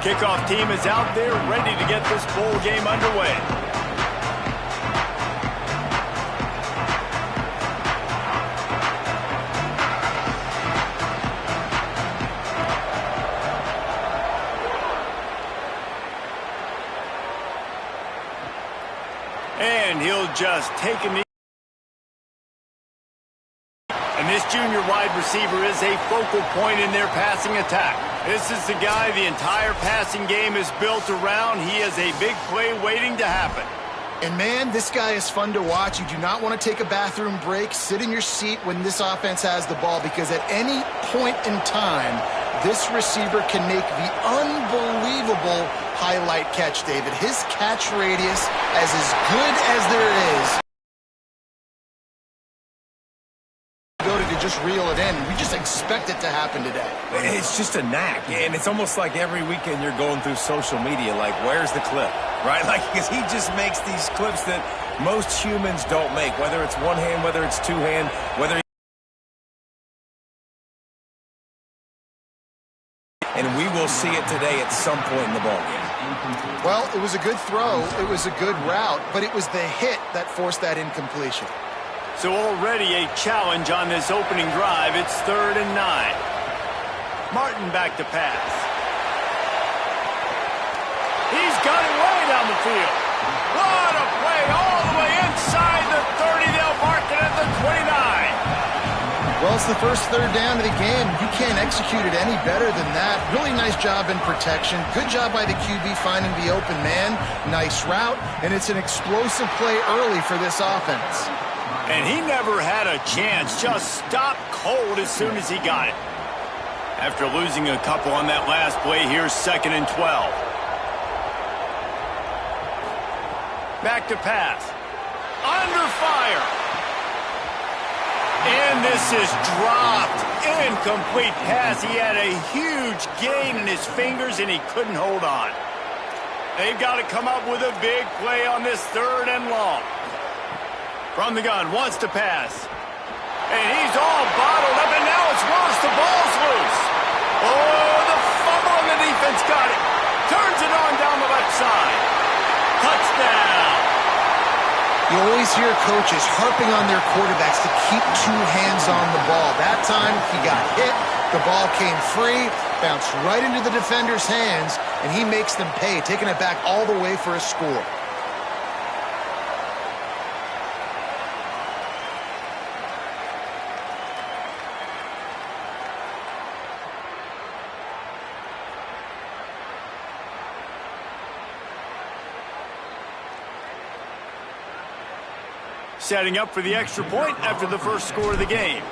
Kickoff team is out there ready to get this bowl game underway. And he'll just take a knee. And this junior wide receiver is a focal point in their passing attack. This is the guy the entire passing game is built around. He has a big play waiting to happen. And, man, this guy is fun to watch. You do not want to take a bathroom break. Sit in your seat when this offense has the ball, because at any point in time, this receiver can make the unbelievable highlight catch, David. His catch radius is as good as there is. To just reel it in. We just expect it to happen today. It's just a knack, and it's almost like every weekend you're going through social media, like, where's the clip, right? Like, because he just makes these clips that most humans don't make, whether it's one hand, whether it's two hand, whether. And we will see it today at some point in the ballgame. Well, it was a good throw, it was a good route, but it was the hit that forced that incompletion. So already a challenge on this opening drive. It's 3rd and 9. Martin back to pass. He's got it way down the field. What a play all the way inside the 30. They'll mark it at the 29. Well, it's the first 3rd down of the game. You can't execute it any better than that. Really nice job in protection. Good job by the QB finding the open man. Nice route, and it's an explosive play early for this offense. And he never had a chance, just stopped cold as soon as he got it. After losing a couple on that last play, here's 2nd and 12. Back to pass. Under fire. And this is dropped. Incomplete pass. He had a huge gain in his fingers, and he couldn't hold on. They've got to come up with a big play on this 3rd and long. From the gun, wants to pass. And he's all bottled up, and now it's worse. The ball's loose. Oh, the fumble, and the defense got it. Turns it on down the left side. Touchdown. You always hear coaches harping on their quarterbacks to keep 2 hands on the ball. That time, he got hit. The ball came free, bounced right into the defender's hands, and he makes them pay, taking it back all the way for a score. Setting up for the extra point after the first score of the game.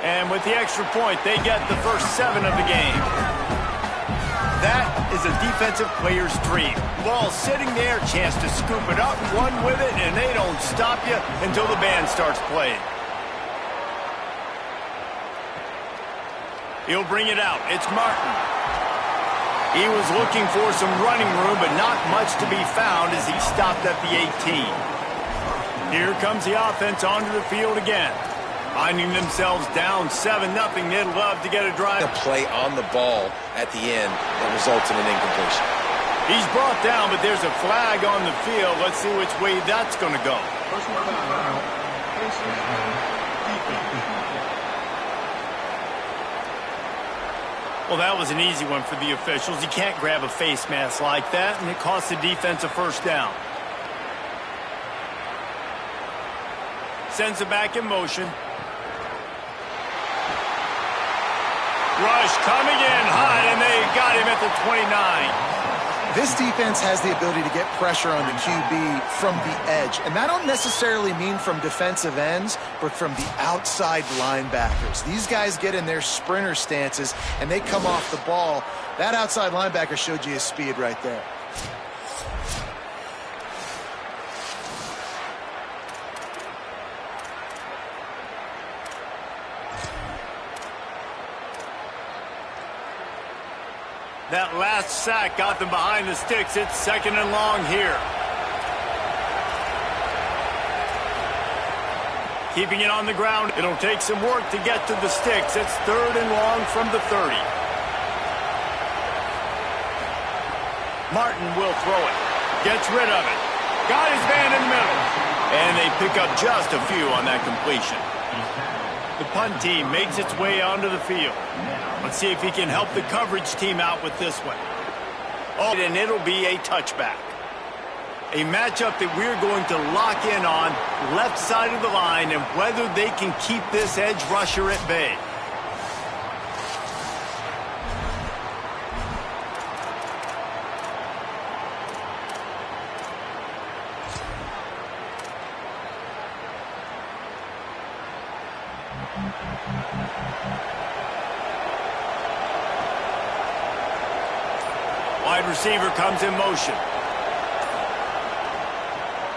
And with the extra point, they get the first 7 of the game. That is a defensive player's dream. Ball sitting there, chance to scoop it up, run with it, and they don't stop you until the band starts playing. He'll bring it out. It's Martin. He was looking for some running room, but not much to be found as he stopped at the 18. Here comes the offense onto the field again. Finding themselves down 7-0, they'd love to get a drive. A play on the ball at the end that results in an incompletion. He's brought down, but there's a flag on the field. Let's see which way that's going to go. Well, that was an easy one for the officials. You can't grab a face mask like that, and it costs the defense a first down. Sends it back in motion. Rush coming in high, and they got him at the 29. This defense has the ability to get pressure on the QB from the edge. And that don't necessarily mean from defensive ends, but from the outside linebackers. These guys get in their sprinter stances, and they come off the ball. That outside linebacker showed you his speed right there. That last sack got them behind the sticks. It's 2nd and long here. Keeping it on the ground. It'll take some work to get to the sticks. It's 3rd and long from the 30. Martin will throw it. Gets rid of it. Got his man in the middle. And they pick up just a few on that completion. The punt team makes its way onto the field. Let's see if he can help the coverage team out with this one. Oh, and it'll be a touchback. A matchup that we're going to lock in on, left side of the line, and whether they can keep this edge rusher at bay. Wide receiver comes in motion.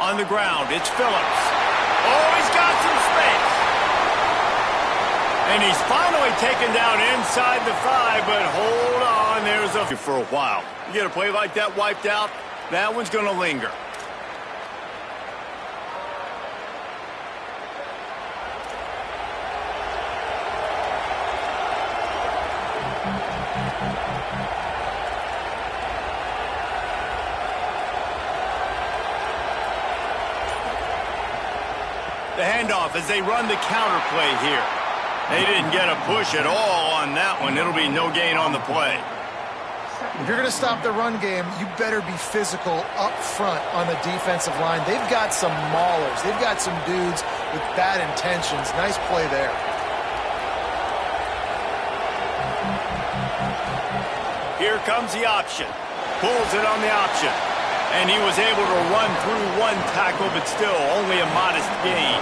On the ground, it's Phillips. Oh, he's got some space. And he's finally taken down inside the 5, but hold on, there's a for a while. You get a play like that wiped out, that one's going to linger. The handoff as they run the counter play here. They didn't get a push at all on that one. It'll be no gain on the play. If you're going to stop the run game, you better be physical up front on the defensive line. They've got some maulers. They've got some dudes with bad intentions. Nice play there. Here comes the option. Pulls it on the option. And he was able to run through one tackle, but still only a modest gain.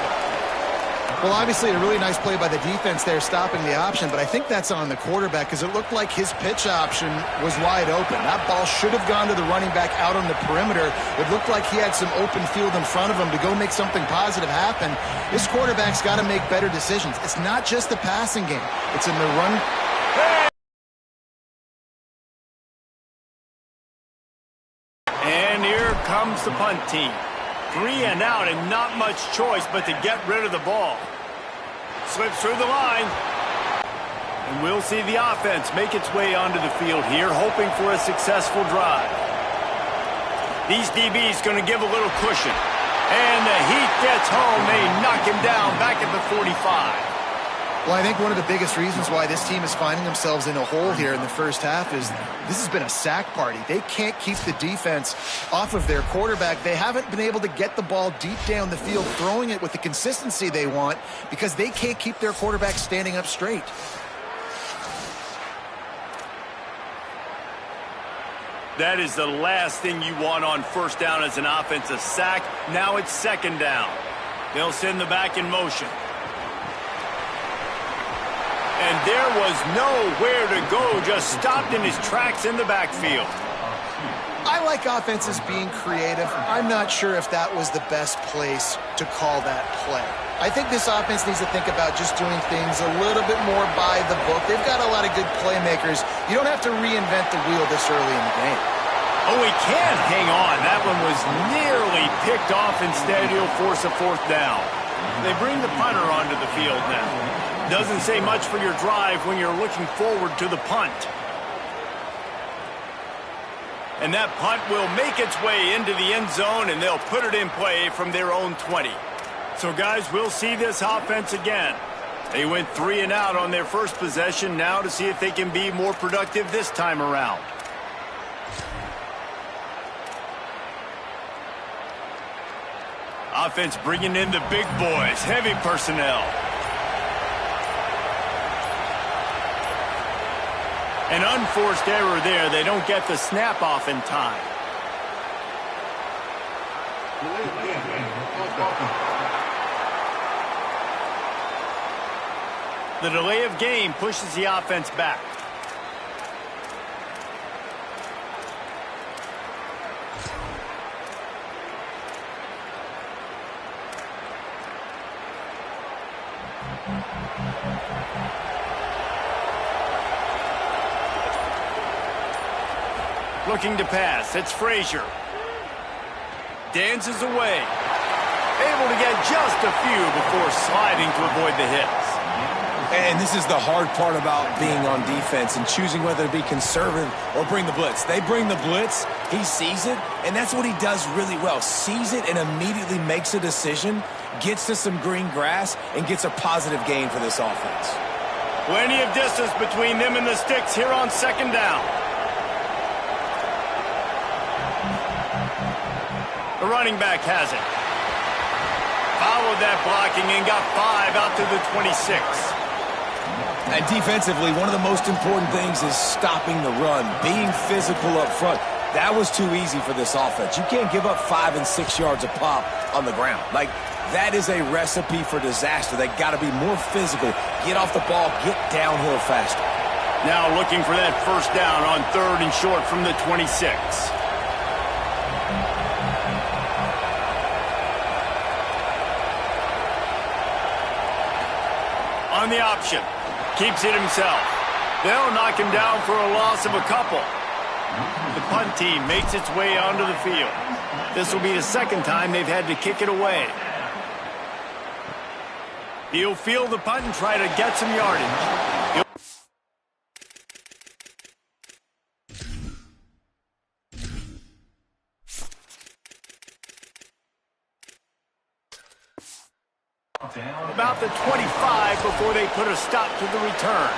Well, obviously a really nice play by the defense there, stopping the option, but I think that's on the quarterback because it looked like his pitch option was wide open. That ball should have gone to the running back out on the perimeter. It looked like he had some open field in front of him to go make something positive happen. This quarterback's got to make better decisions. It's not just the passing game. It's in the run. And here comes the punt team. 3 and out and not much choice but to get rid of the ball. Slips through the line. And we'll see the offense make its way onto the field here, hoping for a successful drive. These DBs going to give a little cushion. And the heat gets home. They knock him down back at the 45. Well, I think one of the biggest reasons why this team is finding themselves in a hole here in the first half is this has been a sack party. They can't keep the defense off of their quarterback. They haven't been able to get the ball deep down the field, throwing it with the consistency they want because they can't keep their quarterback standing up straight. That is the last thing you want on first down as an offense, a sack. Now it's second down. They'll send the back in motion. And there was nowhere to go, just stopped in his tracks in the backfield. I like offenses being creative. I'm not sure if that was the best place to call that play. I think this offense needs to think about just doing things a little bit more by the book. They've got a lot of good playmakers. You don't have to reinvent the wheel this early in the game. Oh, he can't hang on. That one was nearly picked off. Instead, he'll force a fourth down. They bring the punter onto the field now. Doesn't say much for your drive when you're looking forward to the punt. And that punt will make its way into the end zone, and they'll put it in play from their own 20. So, guys, we'll see this offense again. They went 3 and out on their first possession, now to see if they can be more productive this time around. Offense bringing in the big boys, heavy personnel. An unforced error there. They don't get the snap off in time. The delay of game pushes the offense back. Looking to pass. It's Frazier. Dances away. Able to get just a few before sliding to avoid the hits. And this is the hard part about being on defense and choosing whether to be conservative or bring the blitz. They bring the blitz, he sees it, and that's what he does really well. Sees it and immediately makes a decision, gets to some green grass, and gets a positive gain for this offense. Plenty of distance between them and the sticks here on second down. The running back has it. Followed that blocking and got 5 out to the 26. And defensively, one of the most important things is stopping the run, being physical up front. That was too easy for this offense. You can't give up 5 and 6 yards a pop on the ground. Like, that is a recipe for disaster. They got to be more physical, get off the ball, get downhill faster. Now looking for that first down on 3rd and short from the 26. On the option. Keeps it himself. They'll knock him down for a loss of a couple. The punt team makes its way onto the field. This will be the second time they've had to kick it away. He'll field the punt and try to get some yardage. About the 25 before they put a stop to the return.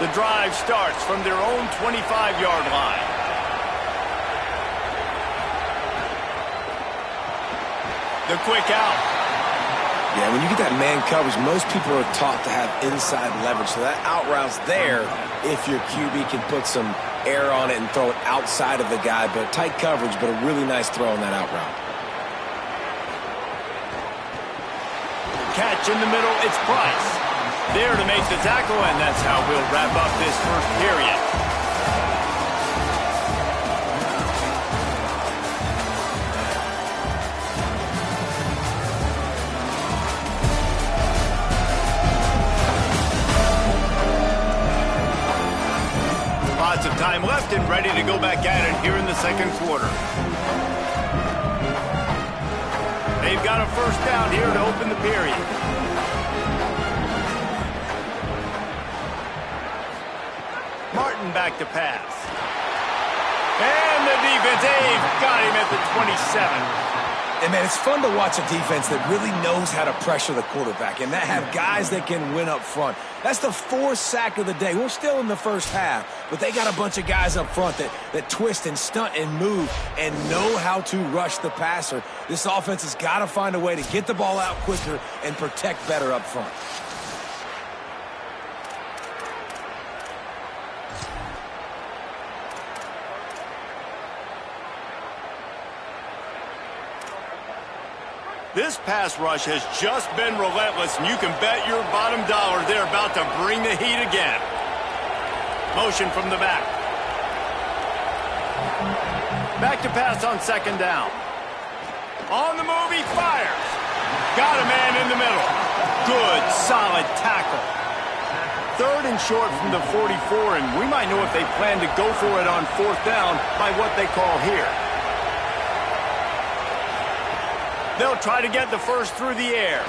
The drive starts from their own 25-yard line. The quick out. Yeah, when you get that man coverage, most people are taught to have inside leverage. So that out route's there if your QB can put some air on it and throw it outside of the guy. But tight coverage, but a really nice throw on that out route. Catch in the middle, it's Price. There to make the tackle, and that's how we'll wrap up this first period. Lots of time left and ready to go back at it here in the second quarter. They've got a first down here to open the period. Martin back to pass. And the defense, they've got him at the 27. And, man, it's fun to watch a defense that really knows how to pressure the quarterback and that have guys that can win up front. That's the 4th sack of the day. We're still in the first half, but they got a bunch of guys up front that twist and stunt and move and know how to rush the passer. This offense has got to find a way to get the ball out quicker and protect better up front. This pass rush has just been relentless, and you can bet your bottom dollar they're about to bring the heat again. Motion from the back. Back to pass on second down. On the move, he fires. Got a man in the middle. Good, solid tackle. 3rd and short from the 44, and we might know if they plan to go for it on 4th down by what they call here. They'll try to get the first through the air.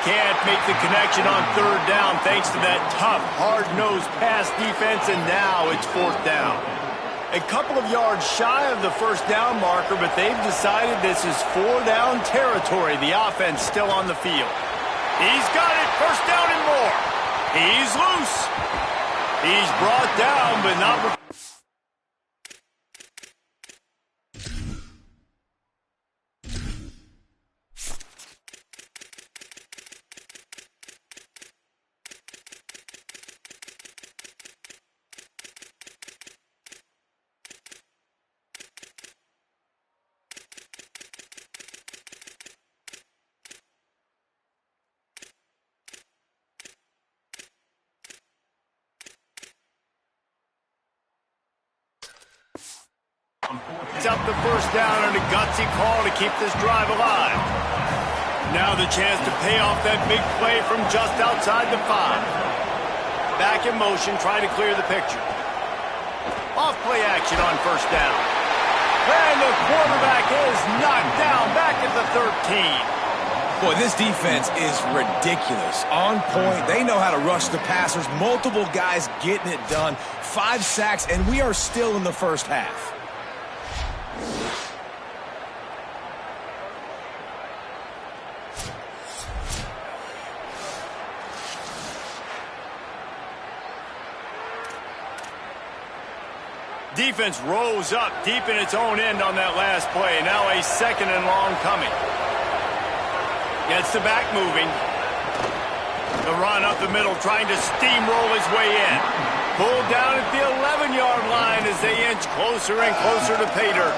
Can't make the connection on 3rd down thanks to that tough, hard-nosed pass defense, and now it's 4th down. A couple of yards shy of the first down marker, but they've decided this is 4-down territory. The offense still on the field. He's got it, first down and more. He's loose. He's brought down, but not... It's up the first down and a gutsy call to keep this drive alive. Now the chance to pay off that big play from just outside the 5. Back in motion, trying to clear the picture. Off play action on first down. And the quarterback is knocked down back at the 13. Boy, this defense is ridiculous. On point. They know how to rush the passers. Multiple guys getting it done. 5 sacks, and we are still in the first half. Defense rose up deep in its own end on that last play. Now a 2nd and long coming. Gets the back moving. The run up the middle, trying to steamroll his way in. Pulled down at the 11-yard line as they inch closer and closer to pay dirt.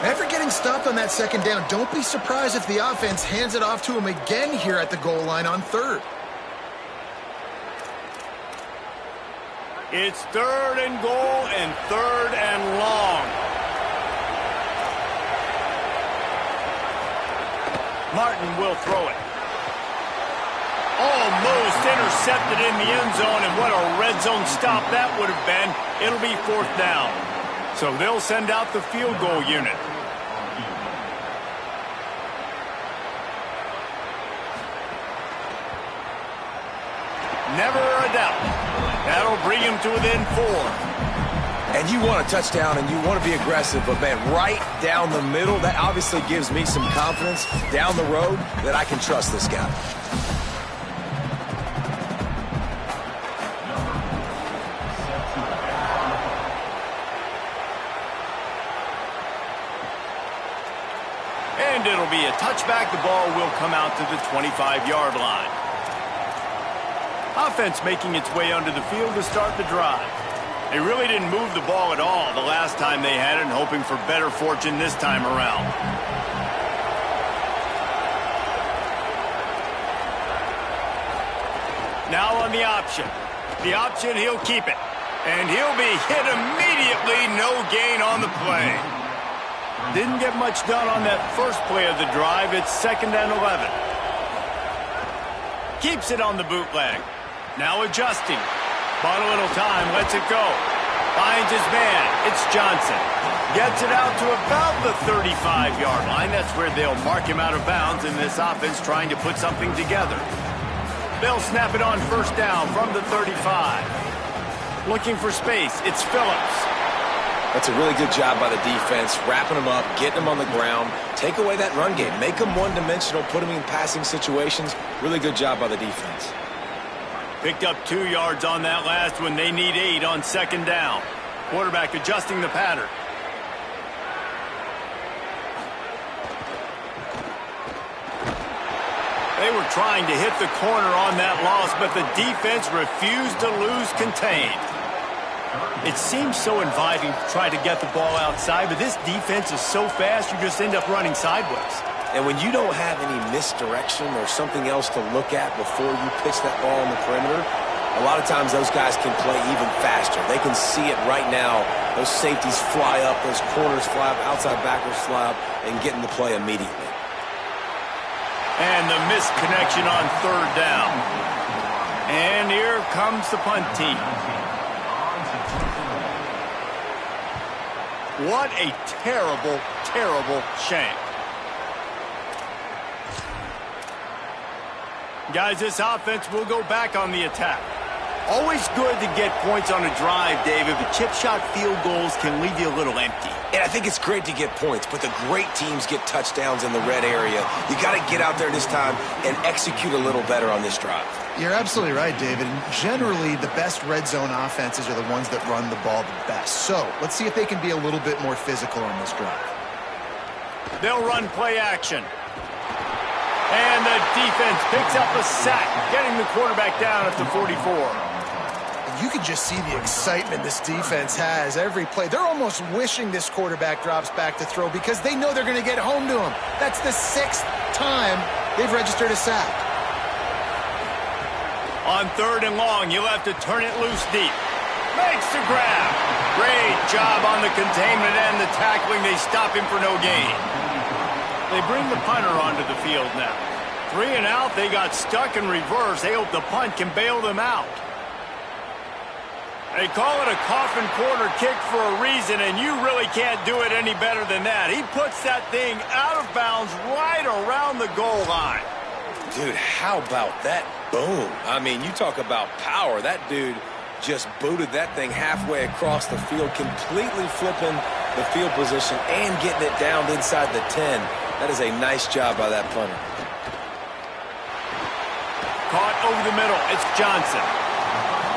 After getting stopped on that 2nd down, don't be surprised if the offense hands it off to him again here at the goal line on 3rd. It's 3rd and goal and 3rd and long. Martin will throw it. Almost intercepted in the end zone, and what a red zone stop that would have been. It'll be 4th down. So they'll send out the field goal unit. Never a doubt. That'll bring him to within 4. And you want a touchdown and you want to be aggressive, but, man, right down the middle, that obviously gives me some confidence down the road that I can trust this guy. And it'll be a touchback. The ball will come out to the 25-yard line. Offense making its way onto the field to start the drive. They really didn't move the ball at all the last time they had it, and hoping for better fortune this time around. Now on the option. The option, he'll keep it. And he'll be hit immediately. No gain on the play. Didn't get much done on that first play of the drive. It's 2nd and 11. Keeps it on the bootleg. Now adjusting. Bought a little time, lets it go. Finds his man. It's Johnson. Gets it out to about the 35-yard line. That's where they'll mark him out of bounds in this offense trying to put something together. They'll snap it on 1st down from the 35. Looking for space. It's Phillips. That's a really good job by the defense, wrapping them up, getting them on the ground. Take away that run game. Make them one-dimensional, put them in passing situations. Really good job by the defense. Picked up 2 yards on that last one. They need 8 on 2nd down. Quarterback adjusting the pattern. They were trying to hit the corner on that loss, but the defense refused to lose contained. It seems so inviting to try to get the ball outside, but this defense is so fast you just end up running sideways. And when you don't have any misdirection or something else to look at before you pitch that ball on the perimeter, a lot of times those guys can play even faster. They can see it right now. Those safeties fly up, those corners fly up, outside backers fly up, and get in the play immediately. And the missed connection on 3rd down. And here comes the punt team. What a terrible, terrible shank. Guys, this offense will go back on the attack. Always good to get points on a drive, David, but chip shot field goals can leave you a little empty. And I think it's great to get points, but the great teams get touchdowns in the red area. You got to get out there this time and execute a little better on this drive. You're absolutely right, David. And generally, the best red zone offenses are the ones that run the ball the best. So let's see if they can be a little bit more physical on this drive. They'll run play action. And the defense picks up a sack, getting the quarterback down at the 44. You can just see the excitement this defense has every play. They're almost wishing this quarterback drops back to throw because they know they're going to get home to him. That's the 6th time they've registered a sack. On 3rd and long, you'll have to turn it loose deep. Makes the grab. Great job on the containment and the tackling. They stop him for no gain. They bring the punter onto the field now. 3 and out, they got stuck in reverse. They hope the punt can bail them out. They call it a coffin corner kick for a reason, and you really can't do it any better than that. He puts that thing out of bounds right around the goal line. Dude, how about that boom? I mean, you talk about power. That dude just booted that thing halfway across the field, completely flipping the field position and getting it down inside the 10. That is a nice job by that punter. Caught over the middle. It's Johnson.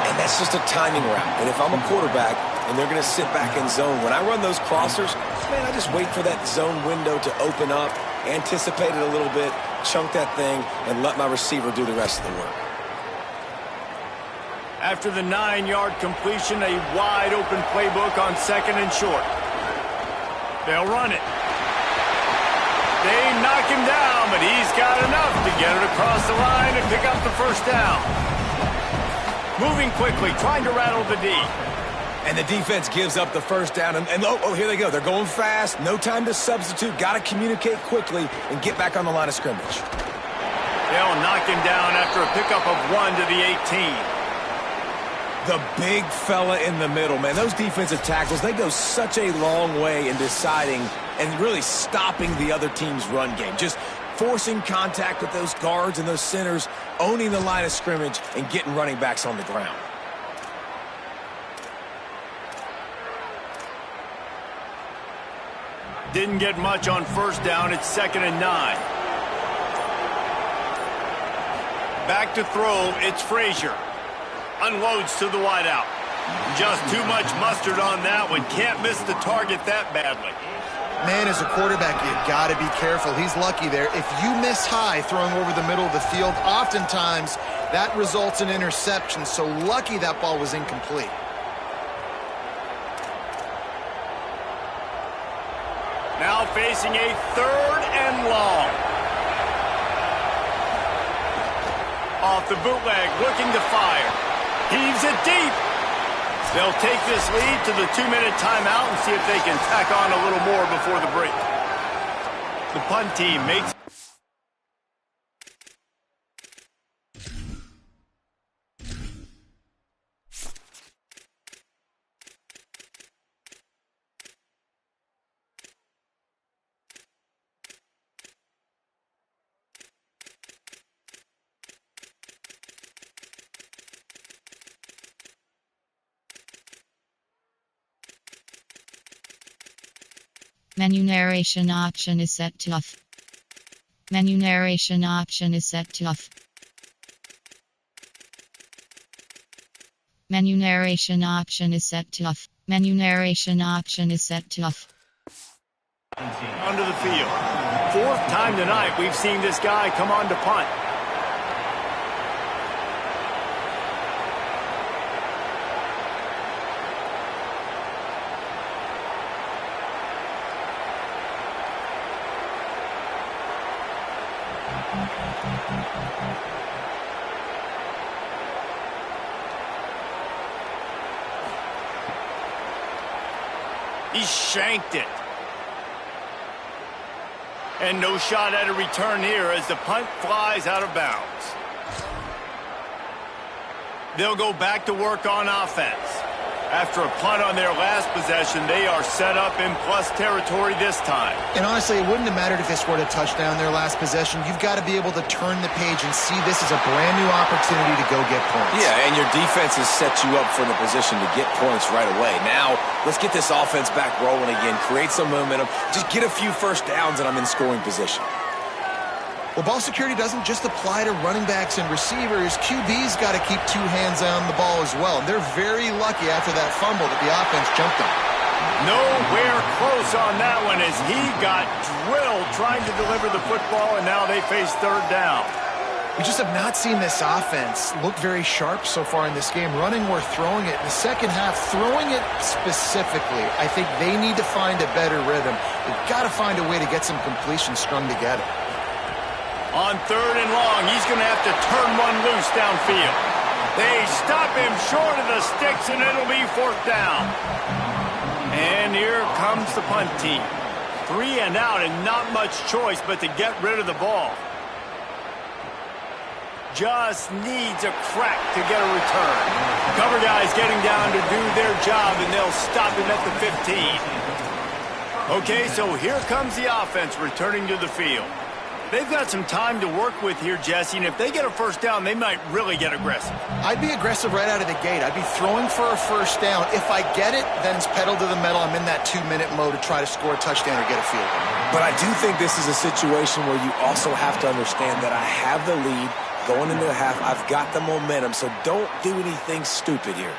And that's just a timing route. And if I'm a quarterback and they're going to sit back in zone, when I run those crossers, man, I just wait for that zone window to open up, anticipate it a little bit, chunk that thing, and let my receiver do the rest of the work. After the 9-yard completion, a wide-open playbook on 2nd and short. They'll run it. They knock him down, but he's got enough to get it across the line and pick up the first down. Moving quickly, trying to rattle the D. And the defense gives up the first down. And oh, here they go. They're going fast. No time to substitute. Got to communicate quickly and get back on the line of scrimmage. They'll knock him down after a pickup of 1 to the 18. The big fella in the middle, man. Those defensive tackles, they go such a long way in deciding and really stopping the other team's run game. Just forcing contact with those guards and those centers, owning the line of scrimmage, and getting running backs on the ground. Didn't get much on first down. It's 2nd and 9. Back to throw. It's Frazier. Unloads to the wideout. Just too much mustard on that one. Can't miss the target that badly. Man, as a quarterback, you got to be careful. He's lucky there. If you miss high throwing over the middle of the field, oftentimes that results in interception. So lucky that ball was incomplete. Now facing a 3rd and long. Off the bootleg, looking to fire. Heaves it deep. They'll take this lead to the 2-minute timeout and see if they can tack on a little more before the break. The punt team makes... Menu narration option is set to off. Menu narration option is set to off. Menu narration option is set to off. Menu narration option is set to off. Onto the field. 4th time tonight we've seen this guy come on to punt. He shanked it. And no shot at a return here as the punt flies out of bounds. They'll go back to work on offense. After a punt on their last possession, they are set up in plus territory this time. And honestly, it wouldn't have mattered if they scored a touchdown their last possession. You've got to be able to turn the page and see this as a brand new opportunity to go get points. Yeah, and your defense has set you up for the position to get points right away. Now, let's get this offense back rolling again, create some momentum, just get a few first downs, and I'm in scoring position. Well, ball security doesn't just apply to running backs and receivers. QB's got to keep 2 hands on the ball as well. And they're very lucky after that fumble that the offense jumped on. Nowhere close on that one as he got drilled trying to deliver the football, and now they face 3rd down. We just have not seen this offense look very sharp so far in this game, running or throwing it. In the second half, throwing it specifically, I think they need to find a better rhythm. They've got to find a way to get some completions strung together. On 3rd and long, he's going to have to turn one loose downfield. They stop him short of the sticks, and it'll be 4th down. And here comes the punt team. 3 and out, and not much choice but to get rid of the ball. Just needs a crack to get a return. Cover guys getting down to do their job, and they'll stop him at the 15. Okay, so here comes the offense returning to the field. They've got some time to work with here, Jesse, and if they get a first down, they might really get aggressive. I'd be aggressive right out of the gate. I'd be throwing for a first down. If I get it, then it's pedal to the metal. I'm in that 2-minute mode to try to score a touchdown or get a field goal. But I do think this is a situation where you also have to understand that I have the lead going into the half. I've got the momentum, so don't do anything stupid here.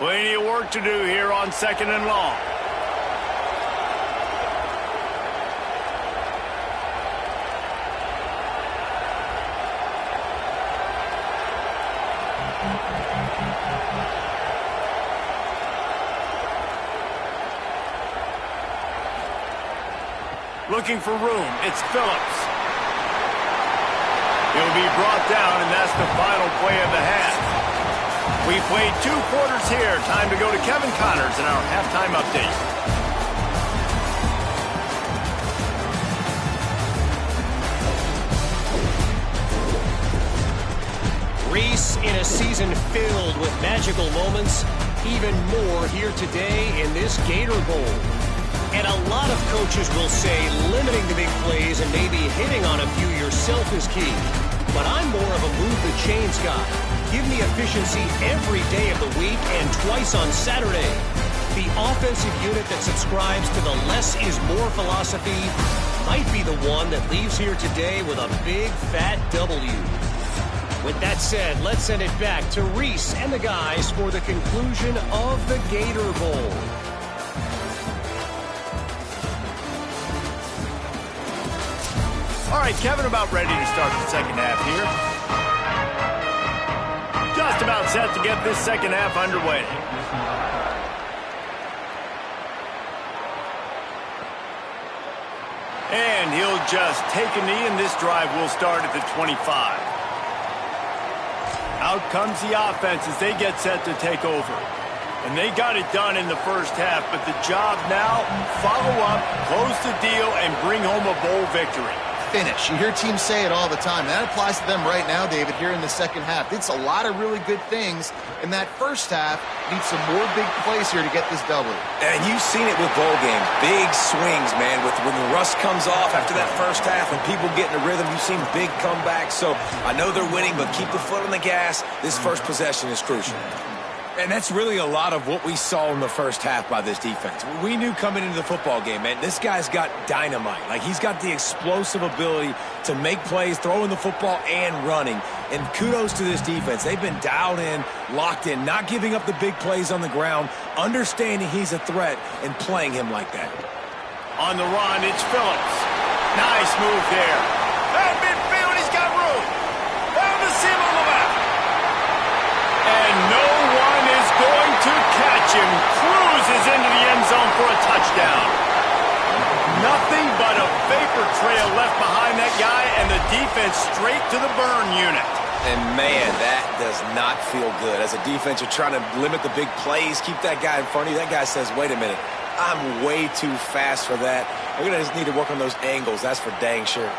Plenty of work to do here on 2nd and long. Looking for room. It's Phillips. He'll be brought down, and that's the final play of the half. We played 2 quarters here. Time to go to Kevin Connors in our halftime update. Reese, in a season filled with magical moments, even more here today in this Gator Bowl. And a lot of coaches will say limiting the big plays and maybe hitting on a few yourself is key. But I'm more of a move the chains guy. Give me efficiency every day of the week and twice on Saturday. The offensive unit that subscribes to the less is more philosophy might be the one that leaves here today with a big fat W. With that said, let's send it back to Reese and the guys for the conclusion of the Gator Bowl. All right, Kevin, about ready to start the second half here. Just about set to get this second half underway. And he'll just take a knee, and this drive will start at the 25. Out comes the offense as they get set to take over. And they got it done in the first half, but the job now, follow up, close the deal, and bring home a bowl victory. Finish. You hear teams say it all the time. That applies to them right now, David, here in the second half. It's a lot of really good things in that first half. Need some more big plays here to get this W. And you've seen it with bowl games. Big swings, man. When the rust comes off after that first half and people get in a rhythm, you've seen big comebacks. So I know they're winning, but keep the foot on the gas. This first possession is crucial. And that's really a lot of what we saw in the first half by this defense. We knew coming into the football game, man, this guy's got dynamite. Like, he's got the explosive ability to make plays, throwing the football and running. And kudos to this defense. They've been dialed in, locked in, not giving up the big plays on the ground, understanding he's a threat, and playing him like that. On the run, it's Phillips. Nice move there. At midfield, he's got room. Found the seam on the left. And no one is going to catch him. Cruises into the end zone for a touchdown. Nothing but a vapor trail left behind that guy, and the defense straight to the burn unit. And, man, that does not feel good. As a defense, you're trying to limit the big plays, keep that guy in front of you. That guy says, wait a minute, I'm way too fast for that. We're going to just need to work on those angles. That's for dang sure.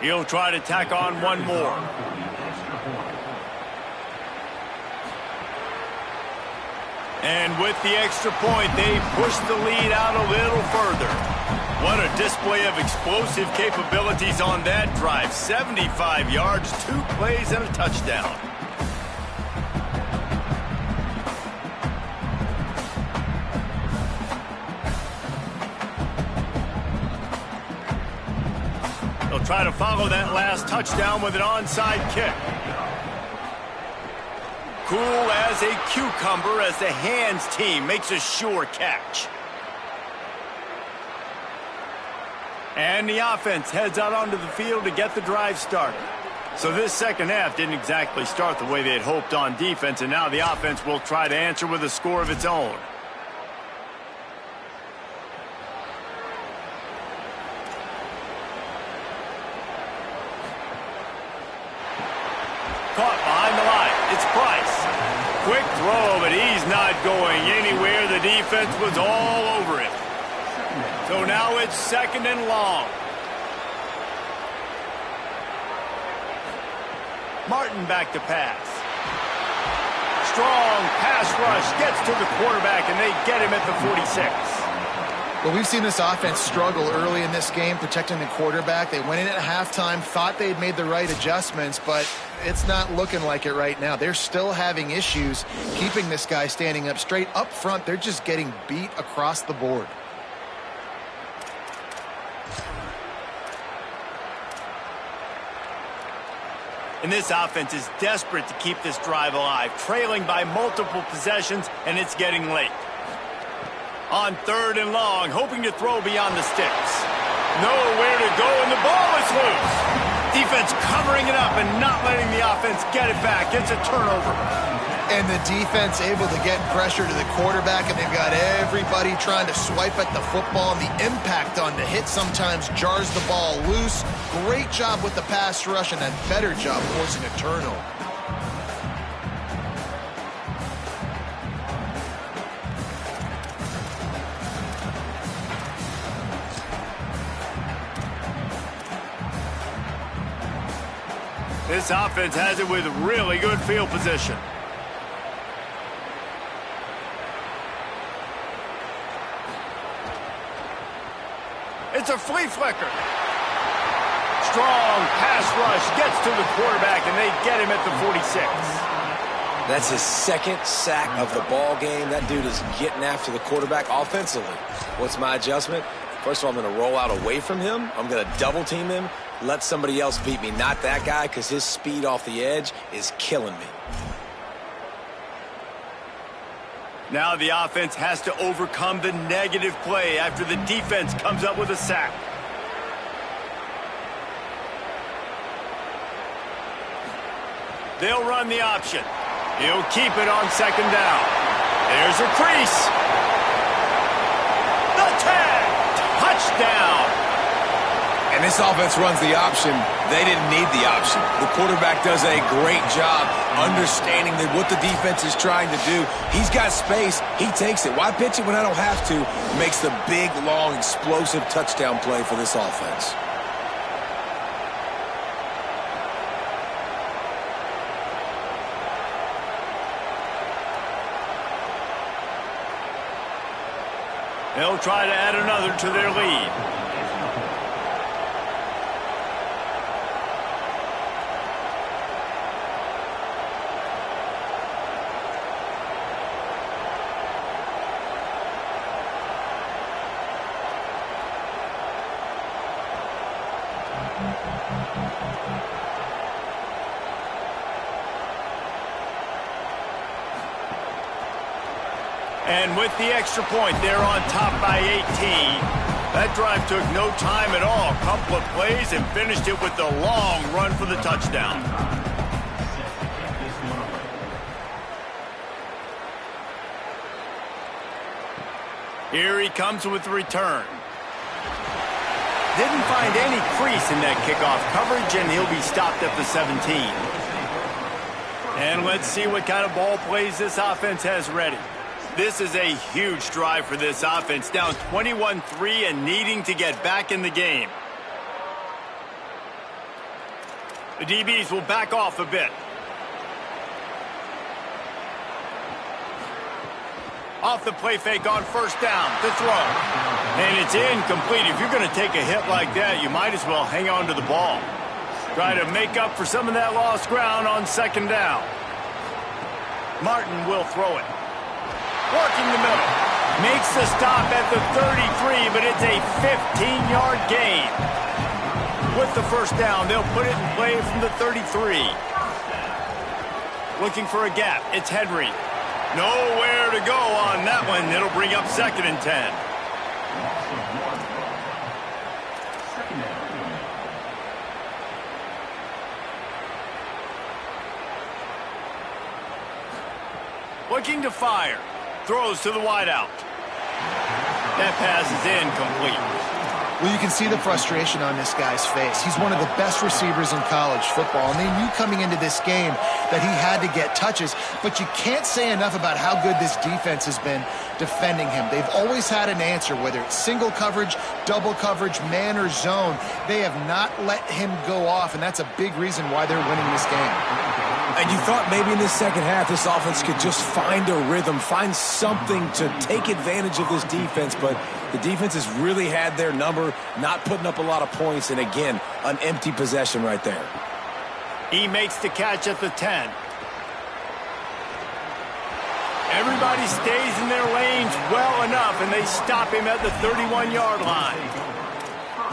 He'll try to tack on one more. And with the extra point, they push the lead out a little further. What a display of explosive capabilities on that drive. 75 yards, 2 plays, and a touchdown. They'll try to follow that last touchdown with an onside kick. Cool as a cucumber as the hands team makes a sure catch. And the offense heads out onto the field to get the drive started. So this second half didn't exactly start the way they had hoped on defense, and now the offense will try to answer with a score of its own. Caught behind the line. It's Price. Quick throw, but he's not going anywhere. The defense was all over it. So now it's 2nd and long. Martin back to pass. Strong pass rush gets to the quarterback, and they get him at the 46. Well, we've seen this offense struggle early in this game protecting the quarterback. They went in at halftime, thought they'd made the right adjustments, but it's not looking like it right now. They're still having issues keeping this guy standing up straight. Up front, they're just getting beat across the board. And this offense is desperate to keep this drive alive, trailing by multiple possessions, and it's getting late. On 3rd and long, hoping to throw beyond the sticks. Nowhere to go, and the ball is loose. Defense covering it up and not letting the offense get it back. It's a turnover. And the defense able to get pressure to the quarterback, and they've got everybody trying to swipe at the football, and the impact on the hit sometimes jars the ball loose. Great job with the pass rush, and a better job forcing a turnover. This offense has it with really good field position. It's a flea flicker. Strong pass rush gets to the quarterback, and they get him at the 46. That's his 2nd sack of the ball game. That dude is getting after the quarterback offensively. What's my adjustment? First of all, I'm going to roll out away from him. I'm going to double team him. Let somebody else beat me, not that guy, because his speed off the edge is killing me. Now the offense has to overcome the negative play after the defense comes up with a sack. They'll run the option. He'll keep it on 2nd down. There's a crease. The tag. Touchdown. And this offense runs the option. They didn't need the option. The quarterback does a great job understanding that what the defense is trying to do. He's got space. He takes it. Why pitch it when I don't have to? Makes the big, long, explosive touchdown play for this offense. They'll try to add another to their lead. And with the extra point, they're on top by 18. That drive took no time at all. A couple of plays and finished it with the long run for the touchdown. Here he comes with the return. Didn't find any crease in that kickoff coverage, and he'll be stopped at the 17. And let's see what kind of ball plays this offense has ready. This is a huge drive for this offense, down 21-3 and needing to get back in the game. The DBs will back off a bit. Off the play fake on 1st down to throw. And it's incomplete. If you're going to take a hit like that, you might as well hang on to the ball. Try to make up for some of that lost ground on 2nd down. Martin will throw it. Working the middle. Makes the stop at the 33, but it's a 15-yard gain. With the 1st down, they'll put it in play from the 33. Looking for a gap. It's Henry. Nowhere to go on that one. It'll bring up 2nd and 10. Looking to fire. Throws to the wideout. That pass is incomplete. Well, you can see the frustration on this guy's face. He's one of the best receivers in college football, and they knew coming into this game that he had to get touches, but you can't say enough about how good this defense has been defending him. They've always had an answer, whether it's single coverage, double coverage, man or zone. They have not let him go off, and that's a big reason why they're winning this game. And you thought maybe in the second half this offense could just find a rhythm, find something to take advantage of this defense, but the defense has really had their number, not putting up a lot of points, and again, an empty possession right there. He makes the catch at the 10. Everybody stays in their lanes well enough, and they stop him at the 31-yard line.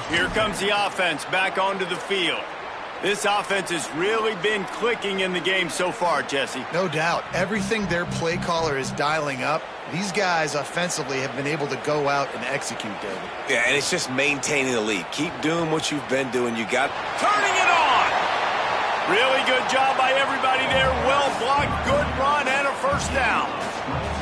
Here comes the offense back onto the field. This offense has really been clicking in the game so far, Jesse. No doubt. Everything their play caller is dialing up, these guys offensively have been able to go out and execute, David. Yeah, and it's just maintaining the lead. Keep doing what you've been doing. You got turning it on. Really good job by everybody there. Well blocked, good run, and a first down.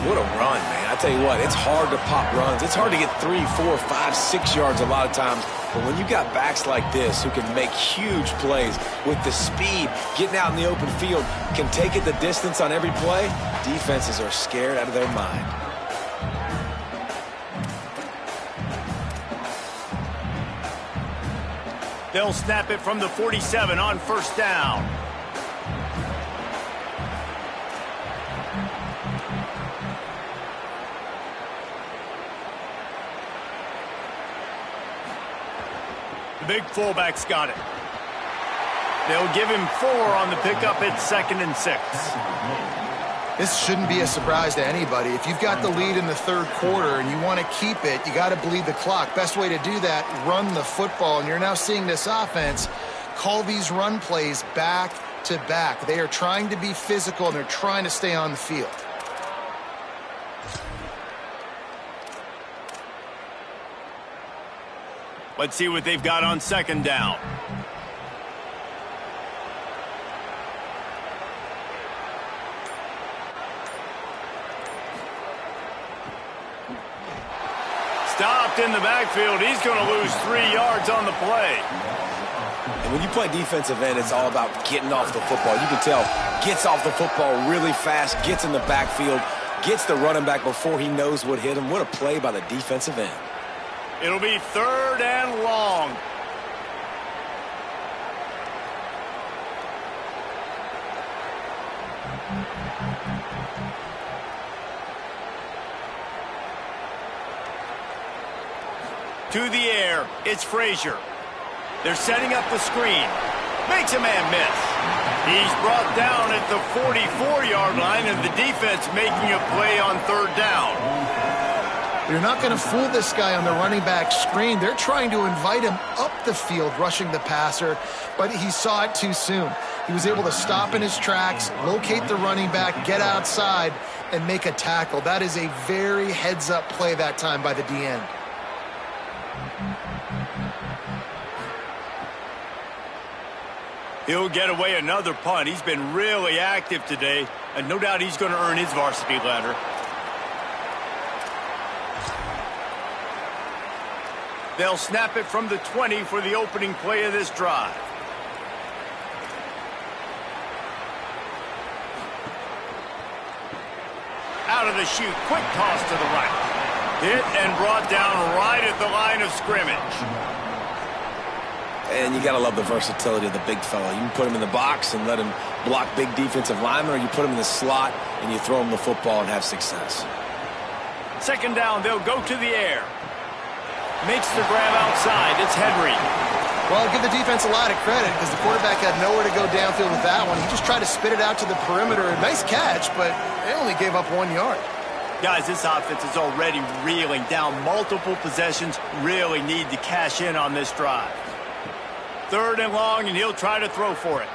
What a run, man. I tell you what, it's hard to pop runs. It's hard to get 3, 4, 5, 6 yards a lot of times. But when you got backs like this who can make huge plays with the speed, getting out in the open field, can take it the distance on every play, defenses are scared out of their mind. They'll snap it from the 47 on first down. The big fullback's got it. They'll give him 4 on the pickup at 2nd and 6. This shouldn't be a surprise to anybody. If you've got the lead in the third quarter and you want to keep it, you got to bleed the clock. Best way to do that, run the football. And you're now seeing this offense call these run plays back to back. They are trying to be physical, and they're trying to stay on the field. Let's see what they've got on second down. Stopped in the backfield. He's going to lose 3 yards on the play. And when you play defensive end, it's all about getting off the football. You can tell, gets off the football really fast, gets in the backfield, gets the running back before he knows what hit him. What a play by the defensive end. It'll be 3rd and long. To the air, it's Frazier. They're setting up the screen. Makes a man miss. He's brought down at the 44-yard line, and the defense making a play on 3rd down. You're not going to fool this guy on the running back screen. They're trying to invite him up the field, rushing the passer, but he saw it too soon. He was able to stop in his tracks, locate the running back, get outside, and make a tackle. That is a very heads-up play that time by the D-end. He'll get away another punt. He's been really active today, and no doubt he's going to earn his varsity letter. They'll snap it from the 20 for the opening play of this drive. Out of the chute, quick toss to the right. Hit and brought down right at the line of scrimmage. And you got to love the versatility of the big fella. You can put him in the box and let him block big defensive linemen, or you put him in the slot and you throw him the football and have success. Second down, they'll go to the air. Makes the grab outside. It's Henry. Well, I'll give the defense a lot of credit because the quarterback had nowhere to go downfield with that one. He just tried to spit it out to the perimeter. Nice catch, but they only gave up 1 yard. Guys, this offense is already reeling down multiple possessions. Really need to cash in on this drive. 3rd and long, and he'll try to throw for it.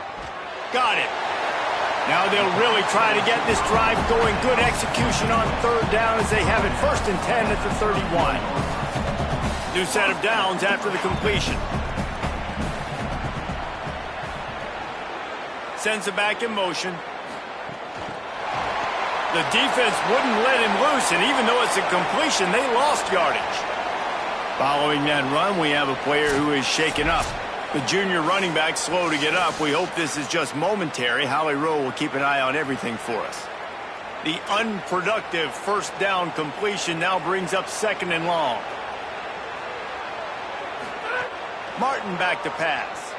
Got it. Now they'll really try to get this drive going. Good execution on 3rd down as they have it 1st and 10 at the 31. New set of downs after the completion. Sends it back in motion. The defense wouldn't let him loose, and even though it's a completion, they lost yardage. Following that run, we have a player who is shaken up. The junior running back slow to get up. We hope this is just momentary. Howie Rowe will keep an eye on everything for us. The unproductive first down completion now brings up 2nd and long. Martin back to pass.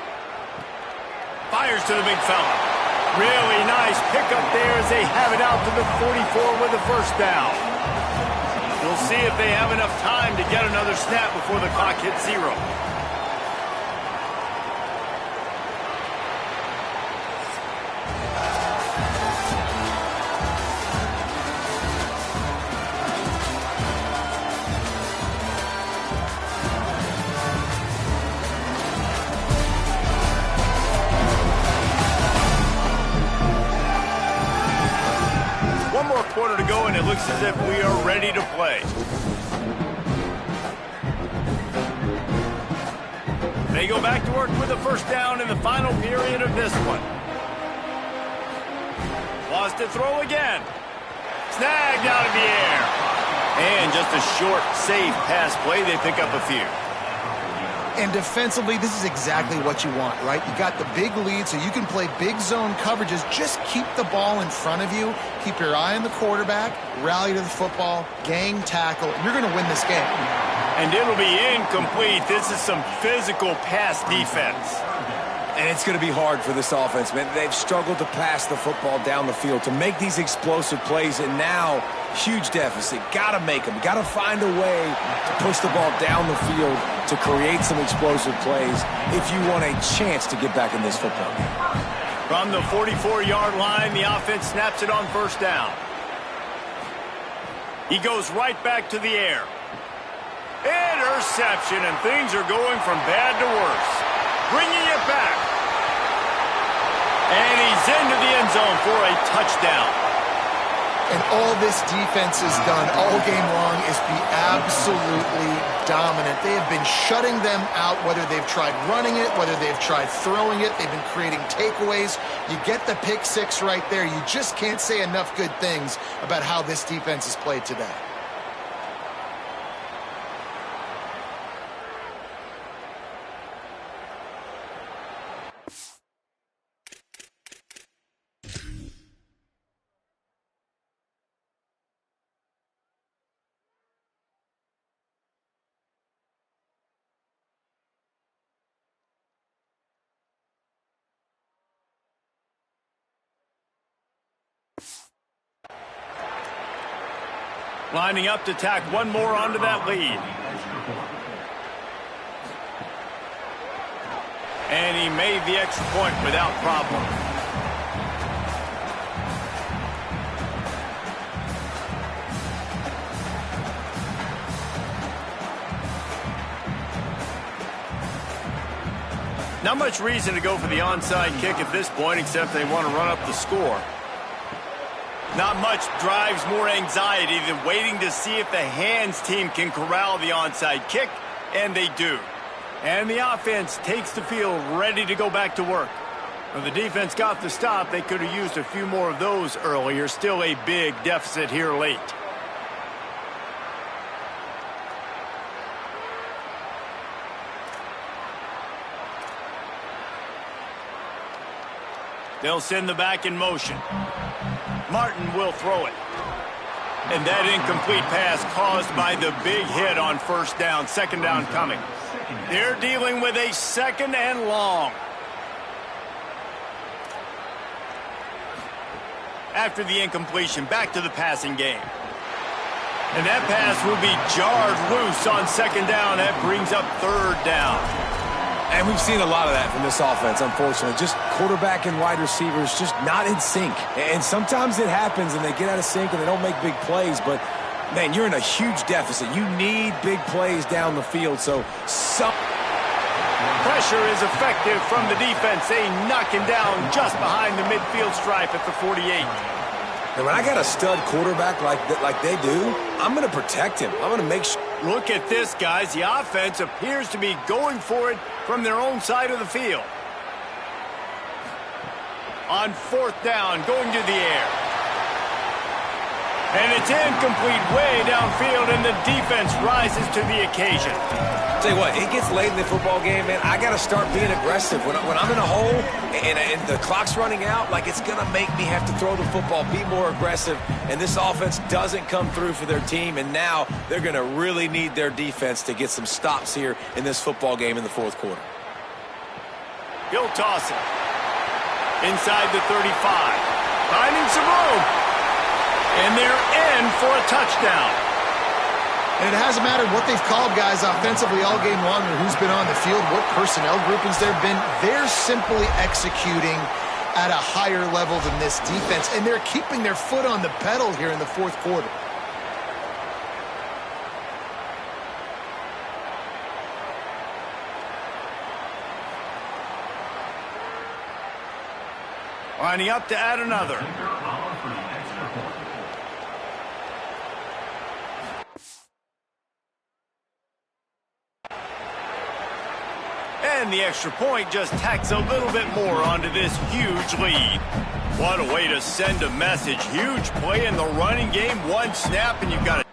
Fires to the big fella. Really nice pickup there as they have it out to the 44 with the first down. We'll see if they have enough time to get another snap before the clock hits 0. Quarter to go, and it looks as if we are ready to play. They go back to work with a first down in the final period of this one. Wants to throw again. Snagged out of the air. And just a short, safe pass play. They pick up a few. And defensively, this is exactly what you want, right? You got the big lead, so you can play big zone coverages. Just keep the ball in front of you. Keep your eye on the quarterback. Rally to the football. Gang tackle. You're going to win this game. And it'll be incomplete. This is some physical pass defense. And it's going to be hard for this offense, man. They've struggled to pass the football down the field, to make these explosive plays, and now huge deficit. Got to make them. Got to find a way to push the ball down the field to create some explosive plays if you want a chance to get back in this football game. From the 44-yard line, the offense snaps it on first down. He goes right back to the air. Interception, and things are going from bad to worse. Bringing it back. And he's into the end zone for a touchdown. And all this defense has done all game long is be absolutely dominant. They have been shutting them out, whether they've tried running it, whether they've tried throwing it. They've been creating takeaways. You get the pick six right there. You just can't say enough good things about how this defense has played today. Lining up to tack one more onto that lead. And he made the extra point without problem. Not much reason to go for the onside kick at this point, except they want to run up the score. Not much drives more anxiety than waiting to see if the hands team can corral the onside kick, and they do. And the offense takes the field ready to go back to work. When the defense got the stop, they could have used a few more of those earlier. Still a big deficit here late. They'll send the back in motion. Martin will throw it. And that incomplete pass caused by the big hit on first down. Second down coming. They're dealing with a 2nd and long. After the incompletion, back to the passing game. And that pass will be jarred loose on 2nd down. That brings up 3rd down. And we've seen a lot of that from this offense, unfortunately. Just quarterback and wide receivers just not in sync. And sometimes it happens and they get out of sync and they don't make big plays. But, man, you're in a huge deficit. You need big plays down the field. So some pressure is effective from the defense. They knock him down just behind the midfield stripe at the 48. And when I got a stud quarterback like they do, I'm going to protect him. I'm going to make sure. Look at this, guys. The offense appears to be going for it from their own side of the field. On 4th down, going to the air. And it's incomplete way downfield, and the defense rises to the occasion. Tell you what, it gets late in the football game, man. I got to start being aggressive. When I'm in a hole and the clock's running out, like, it's going to make me have to throw the football, be more aggressive, and this offense doesn't come through for their team, and now they're going to really need their defense to get some stops here in this football game in the fourth quarter. He'll toss it. Inside the 35. Finding some room. And they're in for a touchdown. And it hasn't mattered what they've called guys offensively all game long or who's been on the field, what personnel groupings there have been. They're simply executing at a higher level than this defense, and they're keeping their foot on the pedal here in the fourth quarter. Lining up to add another. And the extra point just tacks a little bit more onto this huge lead. What a way to send a message. Huge play in the running game. One snap and you've got it.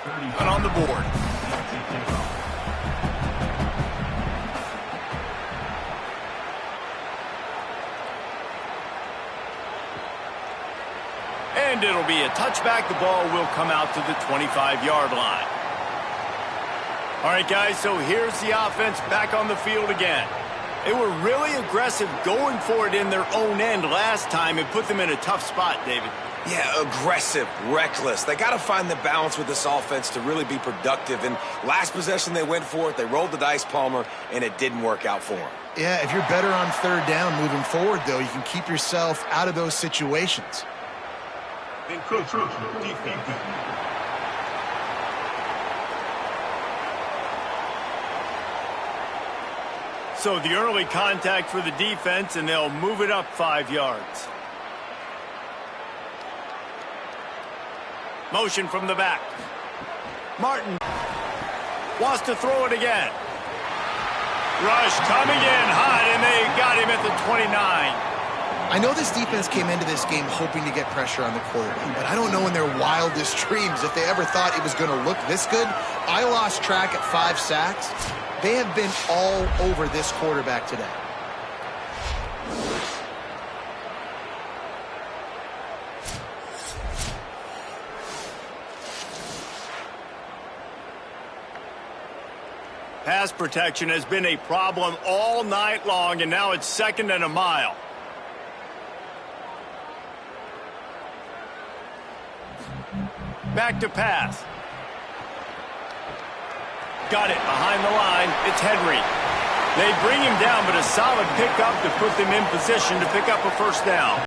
And on the board. And it'll be a touchback. The ball will come out to the 25-yard line. All right, guys, so here's the offense back on the field again. They were really aggressive going for it in their own end last time and put them in a tough spot, David. Yeah, aggressive, reckless. They got to find the balance with this offense to really be productive. And last possession they went for it. They rolled the dice, Palmer, and it didn't work out for them. Yeah, if you're better on third down moving forward, though, you can keep yourself out of those situations. So the early contact for the defense, and they'll move it up 5 yards. Motion from the back. Martin wants to throw it again. Rush coming in hot, and they got him at the 29. I know this defense came into this game hoping to get pressure on the quarterback, but I don't know in their wildest dreams if they ever thought it was going to look this good. I lost track at 5 sacks. They have been all over this quarterback today. Pass protection has been a problem all night long, and now it's 2nd and a mile. Back to pass. Got it behind the line. It's Henry. They bring him down, but a solid pickup to put them in position to pick up a first down.